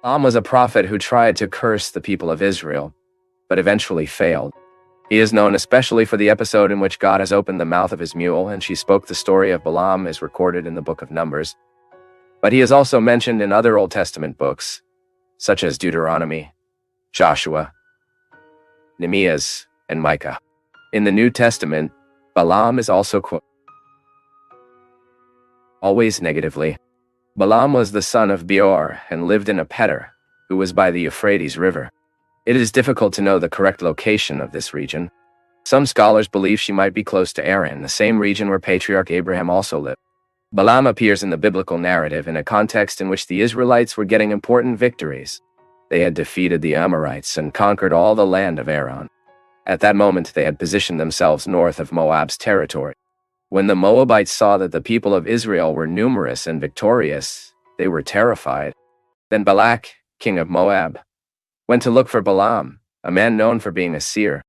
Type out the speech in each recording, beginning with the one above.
Balaam was a prophet who tried to curse the people of Israel, but eventually failed. He is known especially for the episode in which God has opened the mouth of his mule and she spoke. The story of Balaam is recorded in the book of Numbers, but he is also mentioned in other Old Testament books, such as Deuteronomy, Joshua, Nehemiah, and Micah. In the New Testament, Balaam is also quoted, always negatively. Balaam was the son of Beor and lived in a Pedar, who was by the Euphrates River. It is difficult to know the correct location of this region. Some scholars believe she might be close to Aran, the same region where Patriarch Abraham also lived. Balaam appears in the biblical narrative in a context in which the Israelites were getting important victories. They had defeated the Amorites and conquered all the land of Aram. At that moment, they had positioned themselves north of Moab's territory. When the Moabites saw that the people of Israel were numerous and victorious, they were terrified. Then Balak, king of Moab, went to look for Balaam, a man known for being a seer.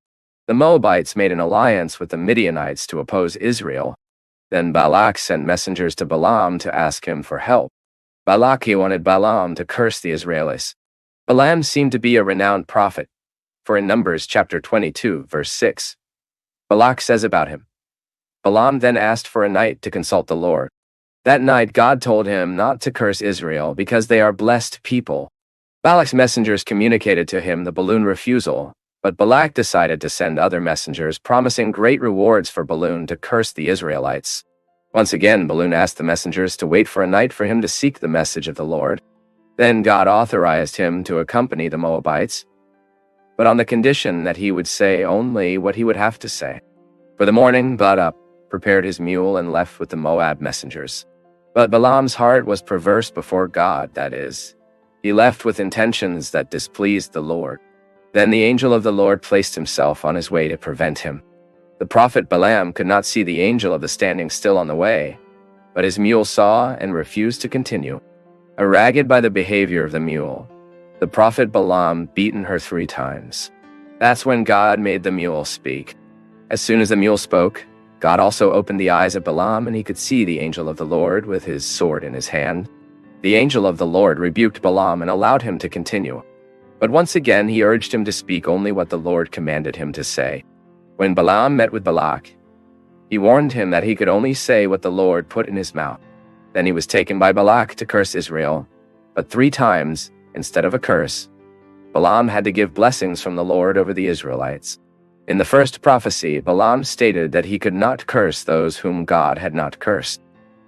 The Moabites made an alliance with the Midianites to oppose Israel. Then Balak sent messengers to Balaam to ask him for help. Balak wanted Balaam to curse the Israelis. Balaam seemed to be a renowned prophet, for in Numbers chapter 22, verse 6, Balak says about him, Balaam then asked for a night to consult the Lord. That night God told him not to curse Israel because they are blessed people. Balak's messengers communicated to him the Balaam refusal, but Balak decided to send other messengers promising great rewards for Balaam to curse the Israelites. Once again, Balaam asked the messengers to wait for a night for him to seek the message of the Lord. Then God authorized him to accompany the Moabites, but on the condition that he would say only what he would have to say. For the morning, got up, prepared his mule, and left with the Moab messengers. But Balaam's heart was perverse before God, that is, he left with intentions that displeased the Lord. Then the angel of the Lord placed himself on his way to prevent him. The prophet Balaam could not see the angel of the standing still on the way, but his mule saw and refused to continue. Ragged by the behavior of the mule, the prophet Balaam beaten her 3 times. That's when God made the mule speak. As soon as the mule spoke, God also opened the eyes of Balaam, and he could see the angel of the Lord with his sword in his hand. The angel of the Lord rebuked Balaam and allowed him to continue. But once again he urged him to speak only what the Lord commanded him to say. When Balaam met with Balak, he warned him that he could only say what the Lord put in his mouth. Then he was taken by Balak to curse Israel, but 3 times, instead of a curse, Balaam had to give blessings from the Lord over the Israelites. In the first prophecy, Balaam stated that he could not curse those whom God had not cursed.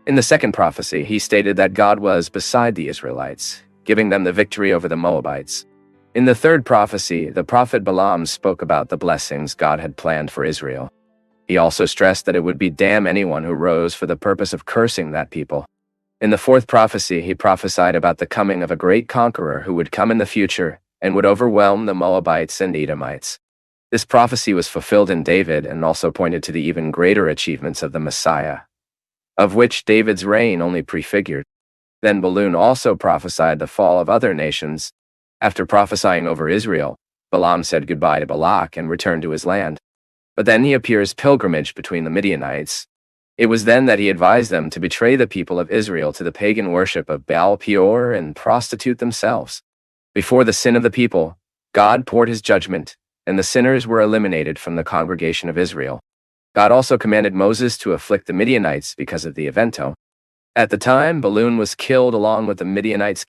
In the second prophecy, he stated that God was beside the Israelites, giving them the victory over the Moabites. In the third prophecy, the prophet Balaam spoke about the blessings God had planned for Israel. He also stressed that it would be damn anyone who rose for the purpose of cursing that people. In the fourth prophecy, he prophesied about the coming of a great conqueror who would come in the future and would overwhelm the Moabites and Edomites. This prophecy was fulfilled in David and also pointed to the even greater achievements of the Messiah, of which David's reign only prefigured. Then Balaam also prophesied the fall of other nations. After prophesying over Israel, Balaam said goodbye to Balak and returned to his land. But then he appears pilgrimage between the Midianites. It was then that he advised them to betray the people of Israel to the pagan worship of Baal Peor and prostitute themselves. Before the sin of the people, God poured his judgment, and the sinners were eliminated from the congregation of Israel. God also commanded Moses to afflict the Midianites because of the evento. At the time, Balaam was killed along with the Midianites.